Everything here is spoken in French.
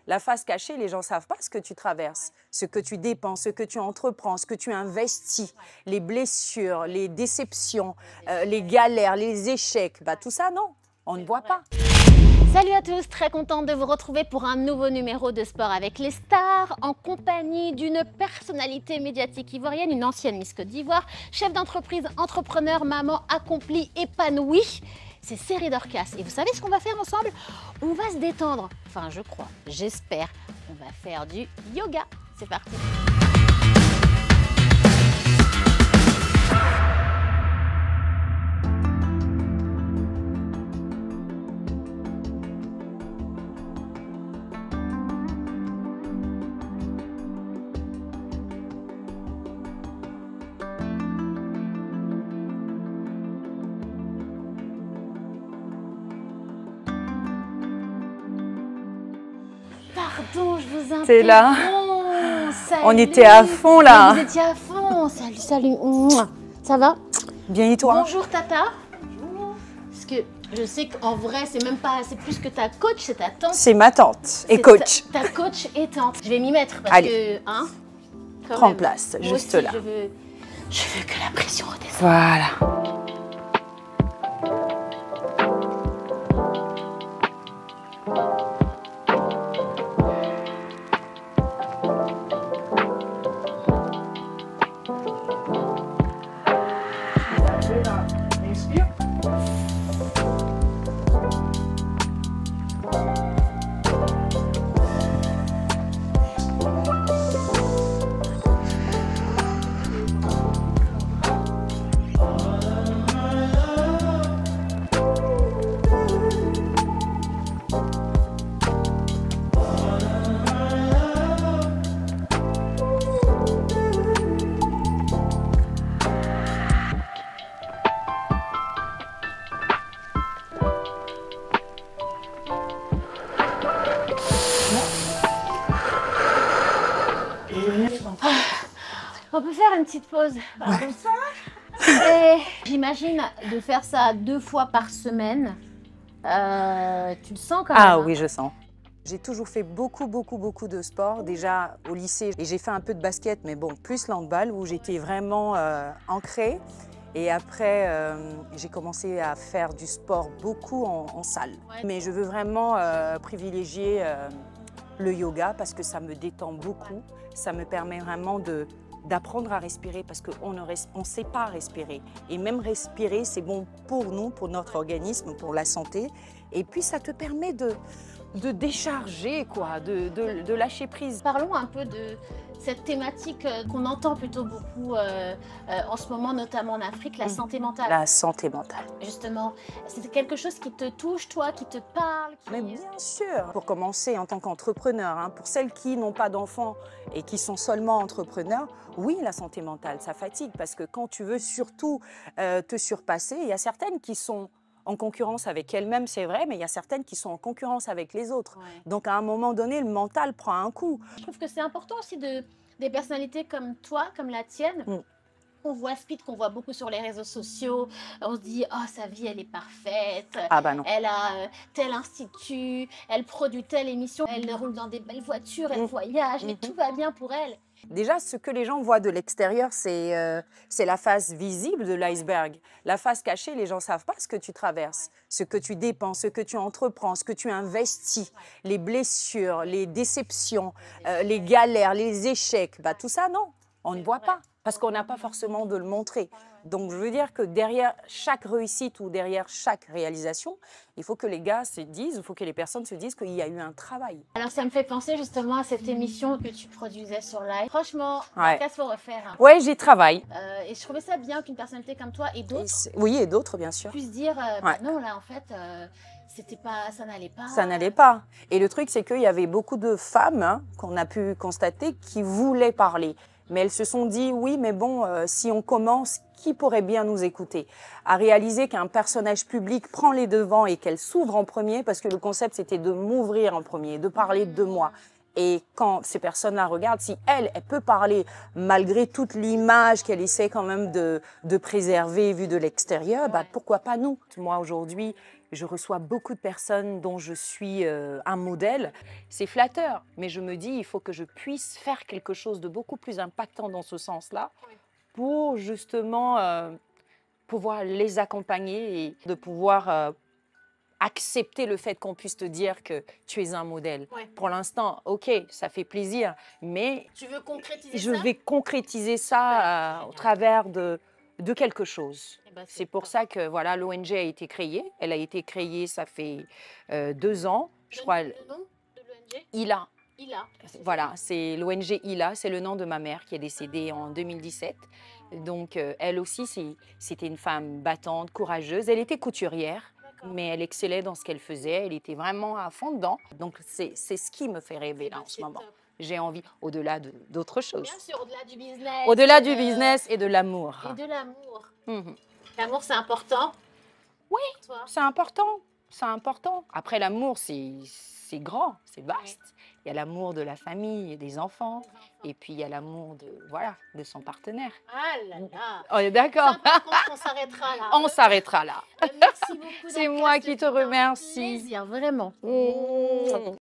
La face cachée, les gens ne savent pas ce que tu traverses, ce que tu dépenses, ce que tu entreprends, ce que tu investis, les blessures, les déceptions, les galères, les échecs. Bah, tout ça, non, on ne voit pas. Salut à tous, très contente de vous retrouver pour un nouveau numéro de Sport avec les stars, en compagnie d'une personnalité médiatique ivoirienne, une ancienne Miss Côte d'Ivoire, chef d'entreprise, entrepreneur, maman accomplie, épanouie. C'est Série Dorcas. Et vous savez ce qu'on va faire ensemble? On va se détendre. Enfin, je crois, j'espère. On va faire du yoga. C'est parti. Pardon, je vous interromps. T'es là. Salut. On était à fond là. Vous étiez à fond. Salut, salut. Ça va? Bien et toi? Bonjour Tata. Bonjour. Parce que je sais qu'en vrai, c'est même pas, c'est plus que ta coach, c'est ta tante. C'est ma tante et coach. Ta coach et tante. Je vais m'y mettre parce Allez. que, hein, quand Prends même. place, Moi juste aussi, là. Je veux que la pression redescende. Voilà. Inspire. On peut faire une petite pause. Comme ça. Et j'imagine de faire ça 2 fois par semaine. Tu le sens quand même? Ah hein? oui, je sens. J'ai toujours fait beaucoup de sport, déjà au lycée. Et j'ai fait un peu de basket, mais bon, plus l'handball, où j'étais vraiment ancrée. Et après, j'ai commencé à faire du sport beaucoup en salle. Ouais. Mais je veux vraiment privilégier le yoga parce que ça me détend beaucoup. Ça me permet vraiment d'apprendre à respirer parce qu'on ne sait pas respirer. Et même respirer, c'est bon pour nous, pour notre organisme, pour la santé. Et puis, ça te permet de décharger, quoi, de lâcher prise. Parlons un peu de cette thématique qu'on entend plutôt beaucoup en ce moment, notamment en Afrique, la santé mentale. La santé mentale. Justement, c'est quelque chose qui te touche, toi, qui te parle Mais bien sûr. Pour commencer, en tant qu'entrepreneur, hein, pour celles qui n'ont pas d'enfants et qui sont seulement entrepreneurs, oui, la santé mentale, ça fatigue parce que quand tu veux surtout te surpasser, il y a certaines qui sont en concurrence avec elles-mêmes, c'est vrai, mais il y a certaines qui sont en concurrence avec les autres. Ouais. Donc, à un moment donné, le mental prend un coup. Je trouve que c'est important aussi des personnalités comme toi, comme la tienne. On voit Speed, qu'on voit beaucoup sur les réseaux sociaux. On se dit, oh, sa vie, elle est parfaite. Ah bah non. Elle a tel institut, elle produit telle émission, elle roule dans des belles voitures, elle voyage, mais tout va bien pour elle. Déjà, ce que les gens voient de l'extérieur, c'est la face visible de l'iceberg. La face cachée, les gens ne savent pas ce que tu traverses, ce que tu dépenses, ce que tu entreprends, ce que tu investis, les blessures, les déceptions, les galères, les échecs. Bah, tout ça, non, on ne voit pas parce qu'on n'a pas forcément de le montrer. Donc, je veux dire que derrière chaque réussite ou derrière chaque réalisation, il faut que les gars se disent, il faut que les personnes se disent qu'il y a eu un travail. Alors, ça me fait penser justement à cette émission que tu produisais sur Live. Franchement, Ouais. il faut refaire. Hein. Ouais, j'y travaille. Et je trouvais ça bien qu'une personnalité comme toi et d'autres Oui, et d'autres, bien sûr. puissent dire, bah non, là, en fait, c'était pas, ça n'allait pas. Ça n'allait pas. Et le truc, c'est qu'il y avait beaucoup de femmes, hein, qu'on a pu constater, qui voulaient parler. Mais elles se sont dit, oui, mais bon, si on commence, qui pourrait bien nous écouter? À réaliser qu'un personnage public prend les devants et qu'elle s'ouvre en premier, parce que le concept, c'était de m'ouvrir en premier, de parler de moi. Et quand ces personnes-là regardent, si elle peut parler malgré toute l'image qu'elle essaie quand même de préserver vue de l'extérieur, bah, pourquoi pas nous? Moi, aujourd'hui, je reçois beaucoup de personnes dont je suis un modèle. C'est flatteur, mais je me dis, il faut que je puisse faire quelque chose de beaucoup plus impactant dans ce sens-là pour justement pouvoir les accompagner et de pouvoir accepter le fait qu'on puisse te dire que tu es un modèle. Ouais. Pour l'instant, ok, ça fait plaisir, mais Tu veux concrétiser je ça? vais concrétiser ça Ouais, au travers de quelque chose. Eh ben, C'est pour ça que voilà, l'ONG a été créée. Elle a été créée, ça fait 2 ans, je crois. Le nom de l'ONG? ILA. ILA. Voilà, c'est l'ONG ILA, c'est le nom de ma mère qui est décédée en 2017. Donc, elle aussi, c'était une femme battante, courageuse. Elle était couturière, mais elle excellait dans ce qu'elle faisait. Elle était vraiment à fond dedans. Donc, c'est ce qui me fait rêver là en ce moment. J'ai envie, au-delà d'autres choses. Bien sûr, au-delà du business. Au-delà du business et de l'amour. Et de l'amour. Mhm. L'amour, c'est important? Oui, toi? c'est important. C'est important. Après, l'amour, c'est grand, c'est vaste. Il y a l'amour de la famille et des enfants. Et puis, il y a l'amour de son partenaire. Ah là là. On est d'accord? Par contre, on s'arrêtera là. On s'arrêtera là. Merci beaucoup. C'est moi qui te remercie. Plaisir, vraiment. Mmh.